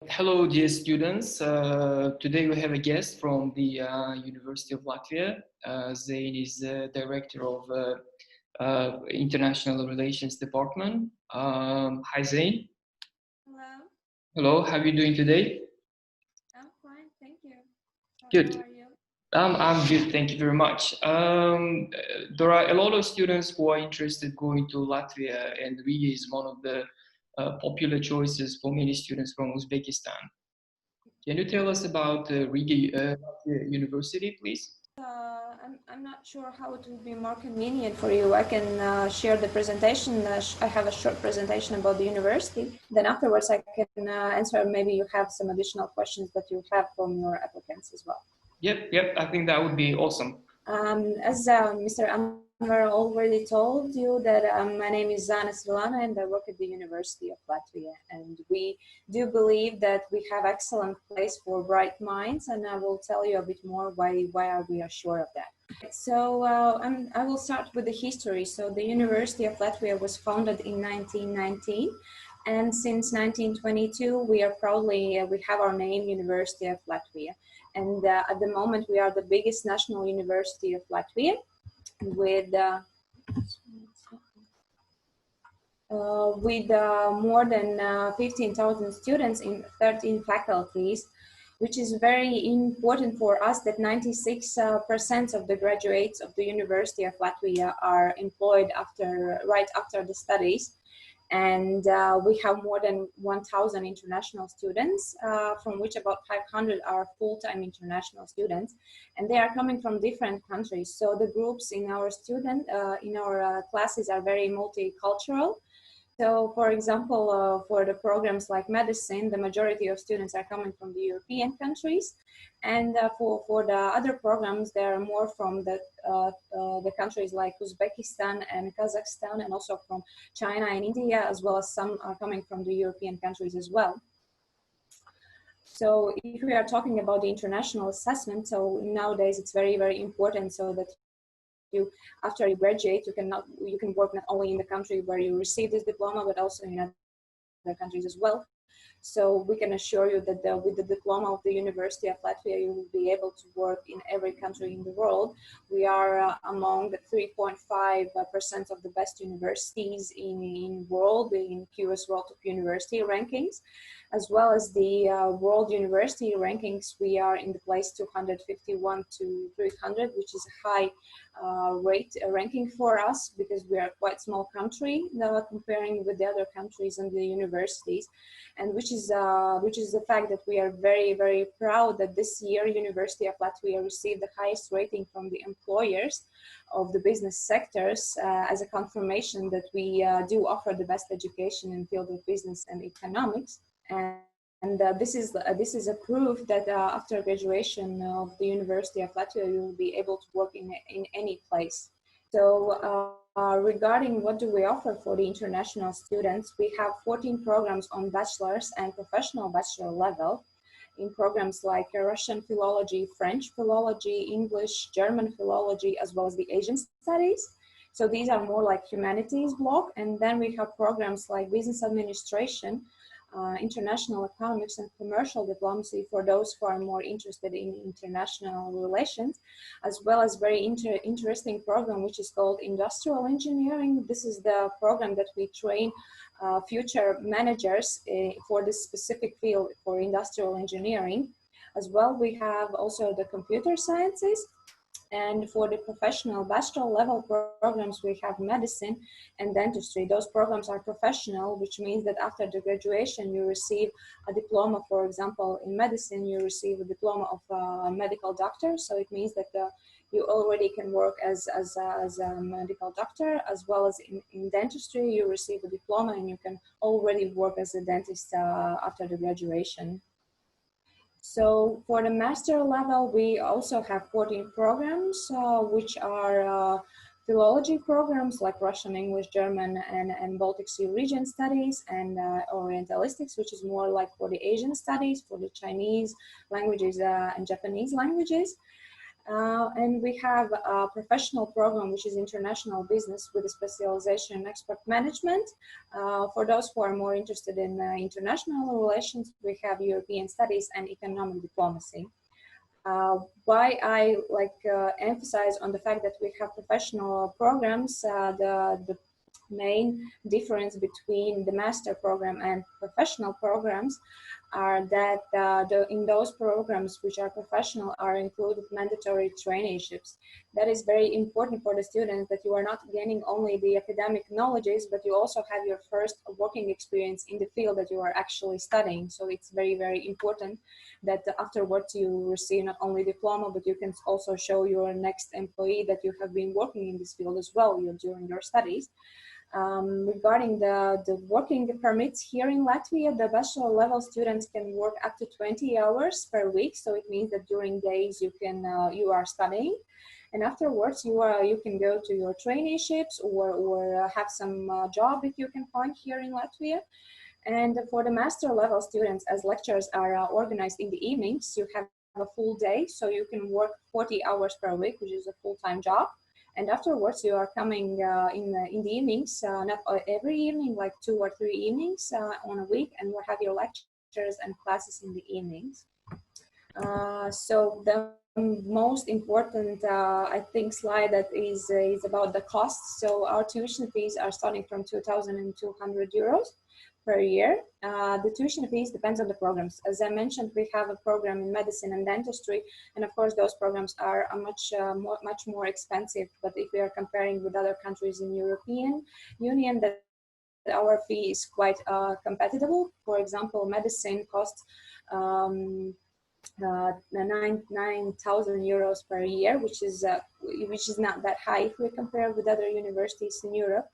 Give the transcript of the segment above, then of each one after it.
Hello, dear students. Today we have a guest from the University of Latvia. Zane is the director of International Relations Department. Hi, Zane. Hello. Hello, how are you doing today? I'm fine, thank you. Good. How are you? I'm good, thank you very much. There are a lot of students who are interested going to Latvia, and Riga is one of the popular choices for many students from Uzbekistan. Can you tell us about Riga University, please? I'm not sure how it will be more convenient for you. I can share the presentation. I have a short presentation about the university. Then afterwards I can answer. Maybe you have some additional questions that you have from your applicants as well. Yep. I think that would be awesome. As Mr. Anwar already told you that my name is Zane Svilane and I work at the University of Latvia, and we do believe that we have excellent place for bright minds, and I will tell you a bit more why we are sure of that. So I will start with the history. So the University of Latvia was founded in 1919, and since 1922 we are proudly we have our name University of Latvia. And at the moment, we are the biggest national university of Latvia with more than 15,000 students in 13 faculties, which is very important for us that 96% of the graduates of the University of Latvia are employed right after the studies. And we have more than 1,000 international students, from which about 500 are full-time international students, and they are coming from different countries. So the groups in our classes are very multicultural. So, for example, for the programs like medicine, the majority of students are coming from the European countries, and for the other programs, they are more from the countries like Uzbekistan and Kazakhstan, and also from China and India, as well as some are coming from the European countries as well. So, if we are talking about the international assessment, so nowadays it's very, very important, so that after you graduate, you can work not only in the country where you receive this diploma, but also in other countries as well. So we can assure you that with the diploma of the University of Latvia, you will be able to work in every country in the world. We are among the 3.5% of the best universities in the world, in QS World Top University rankings, as well as the World University rankings. We are in the place 251 to 300, which is a high ranking for us because we are quite small country comparing with the other countries and the universities, and which is the fact that we are very, very proud that this year University of Latvia received the highest rating from the employers of the business sectors as a confirmation that we do offer the best education in field of business and economics. And this is a proof that after graduation of the University of Latvia, you will be able to work in any place. So regarding what do we offer for the international students, we have 14 programs on bachelor's and professional bachelor level in programs like Russian philology, French philology, English, German philology, as well as the Asian studies. So these are more like humanities block. And then we have programs like business administration, international economics and commercial diplomacy for those who are more interested in international relations, as well as very interesting program which is called industrial engineering. This is the program that we train future managers for this specific field for industrial engineering. As well, we have also the computer sciences. And for the professional bachelor level programs, we have medicine and dentistry. Those programs are professional, which means that after the graduation, you receive a diploma. For example, in medicine, you receive a diploma of a medical doctor. So it means that you already can work as a medical doctor, as well as in dentistry, you receive a diploma and you can already work as a dentist after the graduation. So for the master level, we also have 14 programs, which are philology programs like Russian, English, German, and Baltic Sea region studies, and Orientalistics, which is more like for the Asian studies, for the Chinese languages and Japanese languages. And we have a professional program, which is international business with a specialization in export management. For those who are more interested in international relations, we have European studies and economic diplomacy. Why I emphasize on the fact that we have professional programs, the main difference between the master program and professional programs are that in those programs which are professional are included mandatory traineeships. That is very important for the students, that you are not gaining only the academic knowledges, but you also have your first working experience in the field that you are actually studying. So it's very, very important that afterwards you receive not only diploma, but you can also show your next employee that you have been working in this field as well during your studies. Regarding the working permits here in Latvia, the bachelor level students can work up to 20 hours per week. So it means that during days you are studying, and afterwards you can go to your traineeships or have some job if you can find here in Latvia. And for the master level students, as lectures are organized in the evenings, you have a full day, so you can work 40 hours per week, which is a full-time job. And afterwards, you are coming in the evenings, not every evening, like 2 or 3 evenings on a week, and we'll have your lectures and classes in the evenings. So the most important, I think, slide that is about the costs. So our tuition fees are starting from 2,200 euros per year. The tuition fees depends on the programs. As I mentioned, we have a program in medicine and dentistry, and of course those programs are much more expensive. But if we are comparing with other countries in European Union, that our fee is quite competitive. For example, medicine costs 9,000 euros per year, which is not that high if we compare with other universities in Europe.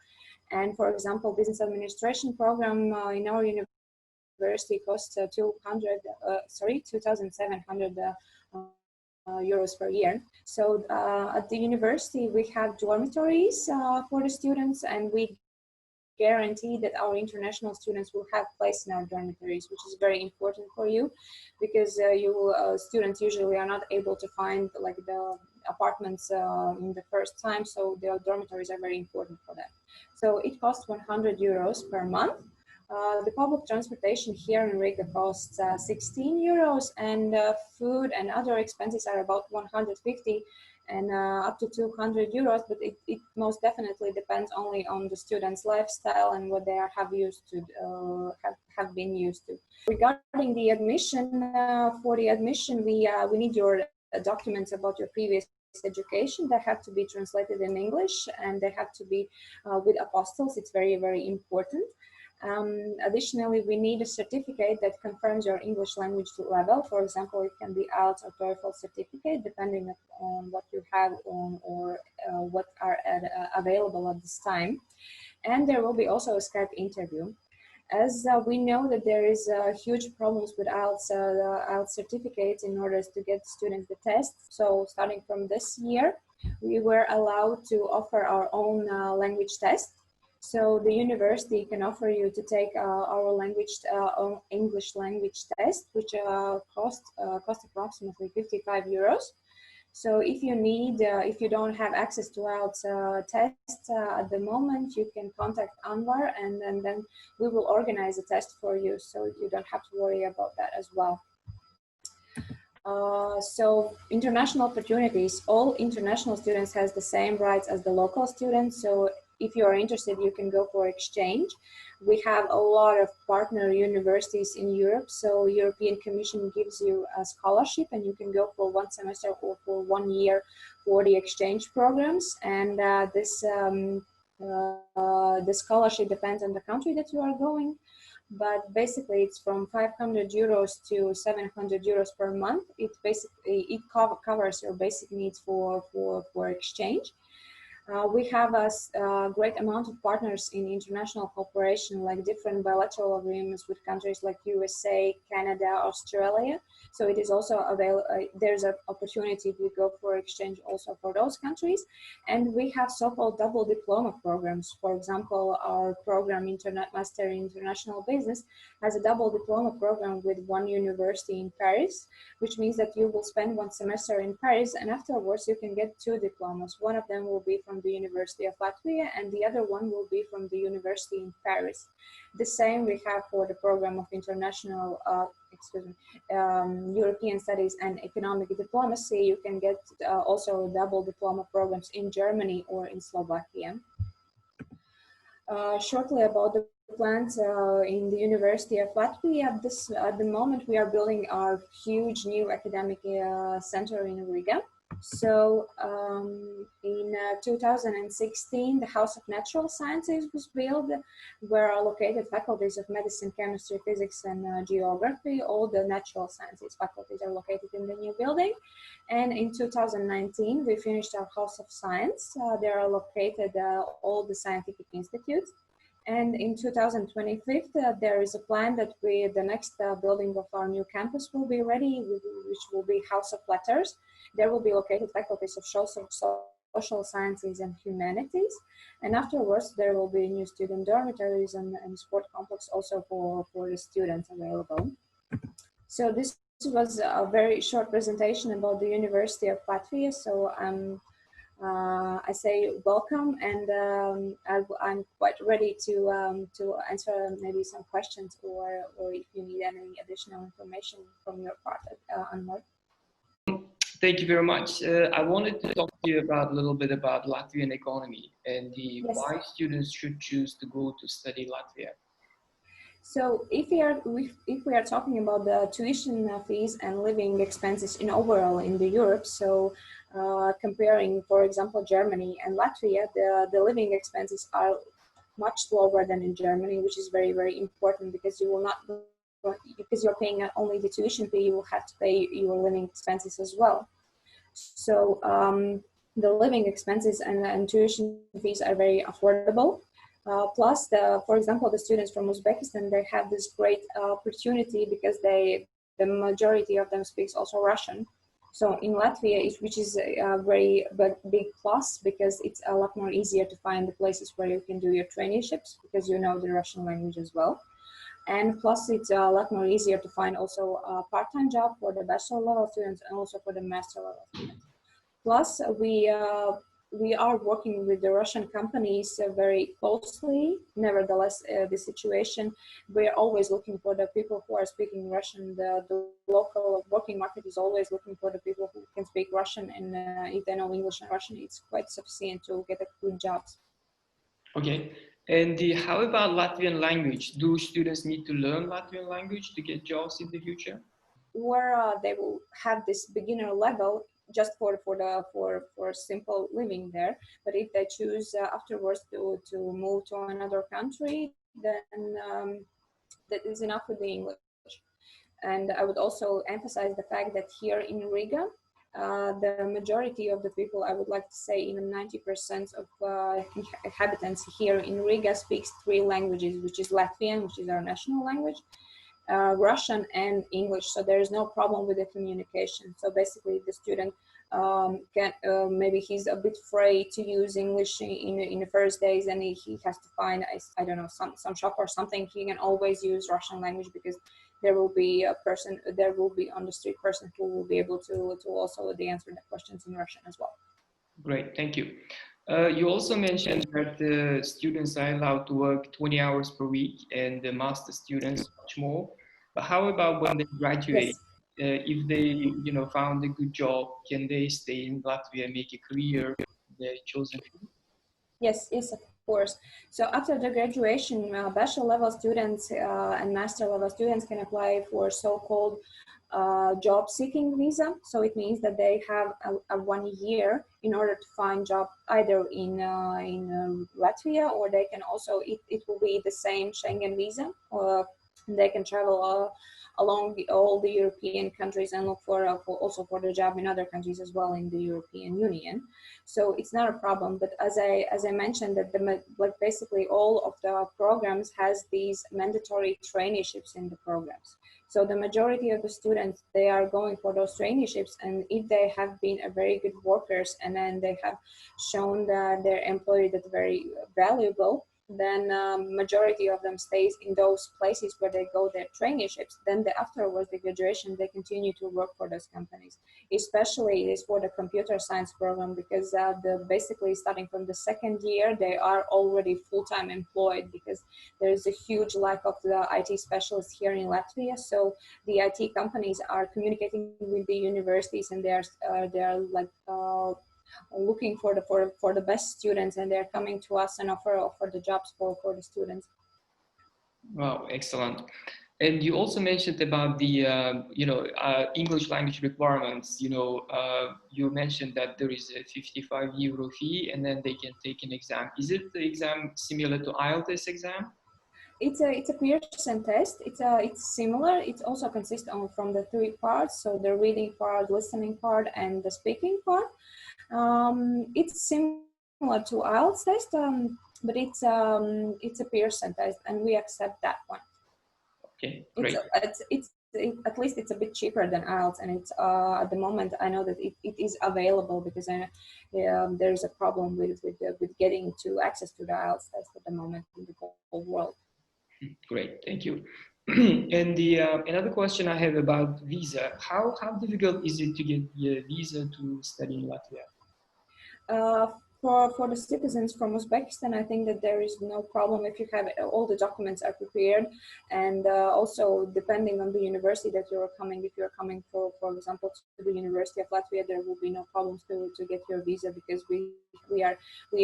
And for example, business administration program in our university costs 2,700 euros per year. So at the university, we have dormitories for the students, and we guarantee that our international students will have place in our dormitories, which is very important for you, because students usually are not able to find like the apartments in the first time, so the dormitories are very important for that. So it costs 100 euros per month. The public transportation here in Riga costs 16 euros, and food and other expenses are about 150 and up to 200 euros, but it most definitely depends only on the students' lifestyle and what they have been used to. Regarding the admission, for the admission, we need your documents about your previous education. They have to be translated in English, and they have to be with apostles. It's very, very important. Additionally, we need a certificate that confirms your English language level. For example, it can be IELTS or TOEFL certificate, depending on what you have or what are available at this time. And there will be also a Skype interview. As we know that there is huge problems with IELTS certificates in order to get students the test. So starting from this year, we were allowed to offer our own language test. So the university can offer you to take our own English language test, which costs approximately 55 euros. So if you don't have access to IELTS tests at the moment, you can contact Anwar, and then we will organize a test for you, so you don't have to worry about that as well. So international opportunities, all international students has the same rights as the local students. So if you are interested, you can go for exchange. We have a lot of partner universities in Europe. So European Commission gives you a scholarship, and you can go for 1 semester or for 1 year for the exchange programs. And the scholarship depends on the country that you are going. But basically it's from 500 euros to 700 euros per month. It covers your basic needs for exchange. We have a great amount of partners in international cooperation, like different bilateral agreements with countries like USA, Canada, Australia. So it is also available. There's an opportunity to go for exchange also for those countries. And we have so-called double diploma programs. For example, our program Internet Master in International Business has a double diploma program with one university in Paris, which means that you will spend one semester in Paris and afterwards you can get two diplomas. One of them will be from the University of Latvia and the other one will be from the University in Paris. The same we have for the program of international, European Studies and Economic Diplomacy. You can get also double diploma programs in Germany or in Slovakia. Shortly about the plans in the University of Latvia. At the moment, we are building our huge new academic center in Riga. So in 2016, the House of Natural Sciences was built, where are located faculties of medicine, chemistry, physics, and geography. All the natural sciences faculties are located in the new building. And in 2019, we finished our House of Science. There are located all the scientific institutes. And in 2025, there is a plan that the next building of our new campus will be ready, which will be House of Letters. There will be located faculties of social sciences and humanities. And afterwards, there will be new student dormitories and sport complex also for the students available. So this was a very short presentation about the University of Latvia. So I say welcome, and I'm quite ready to answer maybe some questions or if you need any additional information from your part, Anmar. Thank you very much. I wanted to talk to you about a little bit about Latvian economy and why students should choose to go to study Latvia. So if we are talking about the tuition fees and living expenses in overall in the Europe, so comparing, for example, Germany and Latvia, the living expenses are much lower than in Germany, which is very, very important because you will not, because you're paying only the tuition fee, you will have to pay your living expenses as well. So the living expenses and tuition fees are very affordable. Plus, for example, the students from Uzbekistan, they have this great opportunity because the majority of them speaks also Russian. So in Latvia, which is a very big plus because it's a lot more easier to find the places where you can do your traineeships because you know the Russian language as well. And plus, it's a lot more easier to find also a part-time job for the bachelor level students and also for the master level students. Plus, we are working with the Russian companies very closely. Nevertheless, the situation, we're always looking for the people who are speaking Russian. The local working market is always looking for the people who can speak Russian, and if they know English and Russian, it's quite sufficient to get good jobs. Okay. And how about Latvian language? Do students need to learn Latvian language to get jobs in the future? Or they will have this beginner level just for simple living there. But if they choose afterwards to move to another country, then that is enough with the English. And I would also emphasize the fact that here in Riga, the majority of the people, I would like to say even 90% of inhabitants here in Riga speaks 3 languages, which is Latvian, which is our national language, Russian and English. So there is no problem with the communication. So basically the student can maybe he's a bit afraid to use English in the first days, and he has to find, I don't know, some shop or something. He can always use Russian language because there will be on the street person who will be able to also answer the questions in Russian as well. Great, thank you. You also mentioned that the students are allowed to work 20 hours per week and the master students much more. But how about when they graduate? Yes. If they found a good job, can they stay in Latvia and make a career in their chosen field? Yes, of course. So after the graduation, bachelor level students and master level students can apply for so-called job seeking visa. So it means that they have a 1 year in order to find job either in Latvia, or they can also, it will be the same Schengen visa, or they can travel along all the European countries and look for also for the job in other countries as well in the European Union. So it's not a problem. But as I mentioned, that basically all of the programs has these mandatory traineeships in the programs. So the majority of the students, they are going for those traineeships, and if they have been a very good workers and then they have shown their employer that very valuable, then majority of them stays in those places where they go their traineeships. Then afterwards the graduation, they continue to work for those companies. Especially it is for the computer science program, because basically starting from the second year, they are already full-time employed, because there is a huge lack of the IT specialists here in Latvia. So the IT companies are communicating with the universities, and they are like looking for the best students, and they're coming to us and offer the jobs for the students. Wow, excellent. And you also mentioned about the English language requirements. You mentioned that there is a 55 euro fee, and then they can take an exam. Is it the exam similar to IELTS exam? It's a Pearson test. It's similar. It also consists from the three parts. So the reading part, listening part, and the speaking part. It's similar to IELTS test, but it's a Pearson test, and we accept that one. Okay, great. At least it's a bit cheaper than IELTS, and it's at the moment I know that it is available, because there is a problem with getting to access to the IELTS test at the moment in the whole world. Great, thank you. And another question I have about visa: how difficult is it to get a visa to study in Latvia? For the citizens from Uzbekistan, I think that there is no problem if you have all the documents are prepared, and also depending on the university that you're coming. If you're coming for example to the University of Latvia, there will be no problems to get your visa, because we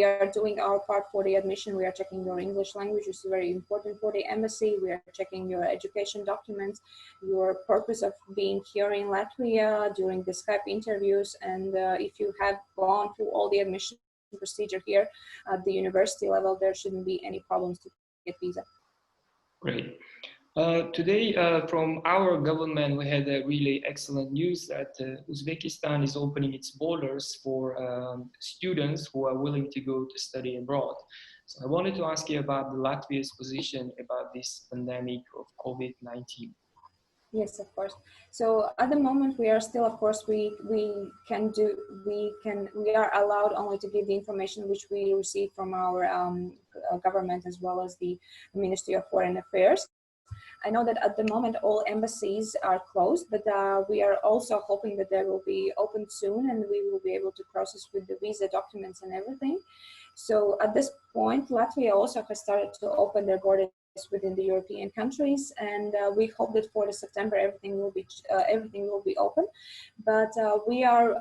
are doing our part for the admission. We are checking your English language, which is very important for the embassy. We are checking your education documents, your purpose of being here in Latvia during the Skype interviews, and if you have gone through all the admission procedure here at the university level, there shouldn't be any problems to get visa. Great. Today, from our government, we had a really excellent news that Uzbekistan is opening its borders for students who are willing to go to study abroad. So I wanted to ask you about Latvia's position about this pandemic of COVID-19. Yes, of course. So at the moment we are still, of course, we are allowed only to give the information which we receive from our government, as well as the Ministry of Foreign Affairs. I know that at the moment all embassies are closed, but we are also hoping that they will be open soon, and we will be able to process with the visa documents and everything. So at this point, Latvia also has started to open their borders within the European countries, and we hope that for the September everything will be open. But we are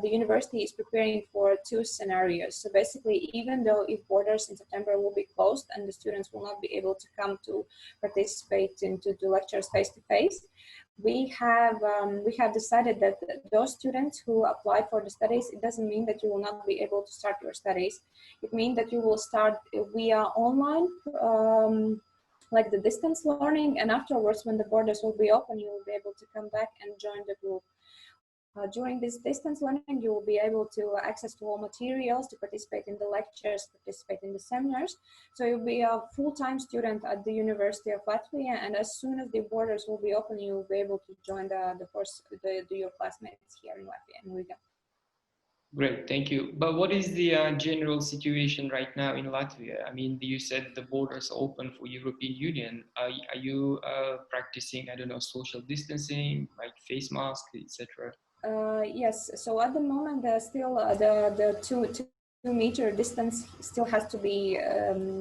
the university is preparing for two scenarios. So basically, even though if borders in September will be closed and the students will not be able to come to participate into the lectures face to face, we have decided that those students who apply for the studies, it doesn't mean that you will not be able to start your studies. It means that you will start via online, like the distance learning, and afterwards when the borders will be open, you will be able to come back and join the group. During this distance learning, you will be able to access to all materials, to participate in the lectures, participate in the seminars. So you'll be a full-time student at the University of Latvia, and as soon as the borders will be open, you will be able to join your classmates here in Latvia, in Riga. Great, thank you. But what is the general situation right now in Latvia? I mean, you said the borders are open for European Union. Are you practicing, I don't know, social distancing, like face mask, etc.? Yes. So at the moment, still the 2-meter distance still has to be.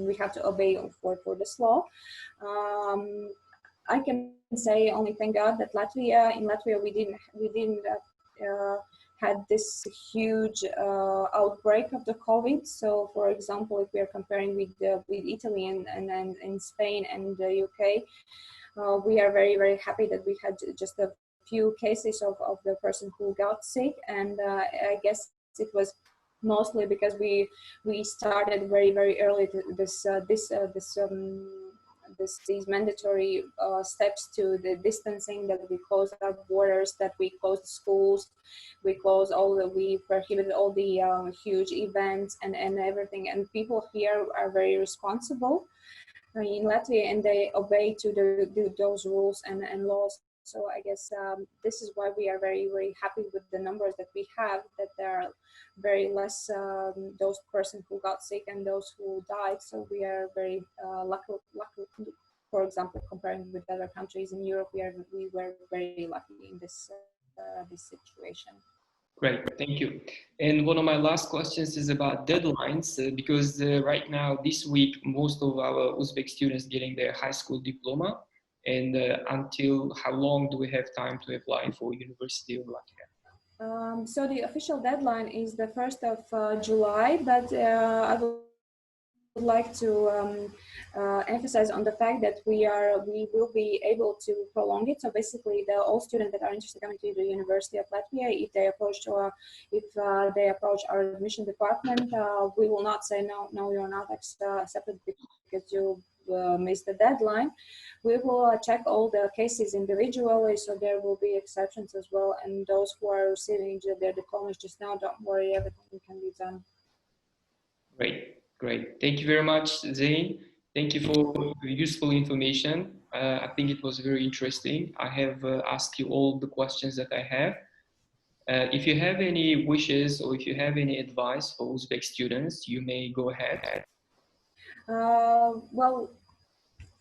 We have to obey for this law. I can say only thank God that in Latvia we didn't had this huge outbreak of the COVID. So, for example, if we are comparing with Italy and in Spain and the UK, we are very, very happy that we had just a few cases of the person who got sick, and I guess it was mostly because we started very, very early these mandatory steps to the distancing, that we close our borders, that we close the schools, we prohibited all the huge events and everything. And people here are very responsible in Latvia, and they obey to those rules and laws. So I guess this is why we are very, very happy with the numbers that we have, that there are very less those persons who got sick and those who died. So we are very lucky. For example, comparing with other countries in Europe, we were very lucky in this situation. Great, thank you. And one of my last questions is about deadlines, because right now, this week, most of our Uzbek students getting their high school diploma. And until how long do we have time to apply for University of Latvia? So the official deadline is the 1st of July, but I would like to emphasize on the fact that we will be able to prolong it. So basically, all students that are interested in coming to the University of Latvia, if they approach our admission department, we will not say no, you're not accepted because you missed the deadline. We will check all the cases individually, so there will be exceptions as well. And those who are receiving their diplomas just now, don't worry, everything can be done. Great. Thank you very much, Zane. Thank you for useful information. I think it was very interesting. I have asked you all the questions that I have. If you have any wishes or if you have any advice for Uzbek students, you may go ahead. Well,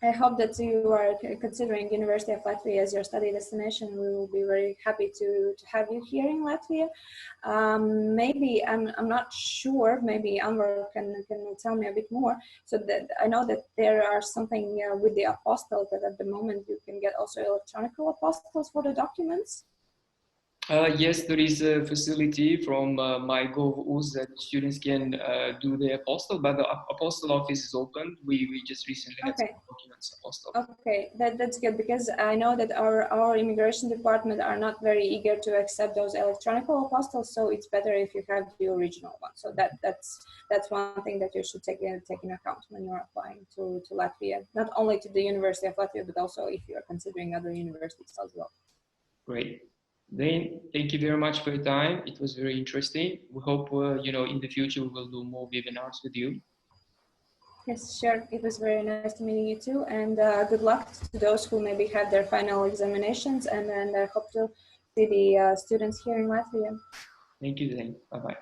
I hope that you are considering University of Latvia as your study destination. We will be very happy to have you here in Latvia. Maybe I'm not sure. Maybe Anwar can tell me a bit more. So that I know that there are something with the apostille, that at the moment you can get also electronic apostilles for the documents. Yes, there is a facility from MyGov.uz that students can do the apostille, but the apostille office is open. We just recently had some documents apostille. Okay, that's good, because I know that our immigration department are not very eager to accept those electronic apostilles, so it's better if you have the original one. So that's one thing that you should take in account when you're applying to Latvia, not only to the University of Latvia, but also if you are considering other universities as well. Great. Then, thank you very much for your time. It was very interesting. We hope, in the future we will do more webinars with you. Yes, sure. It was very nice to meet you too. And good luck to those who maybe have their final examinations. And I hope to see the students here in Latvia. Thank you, Zane. Bye-bye.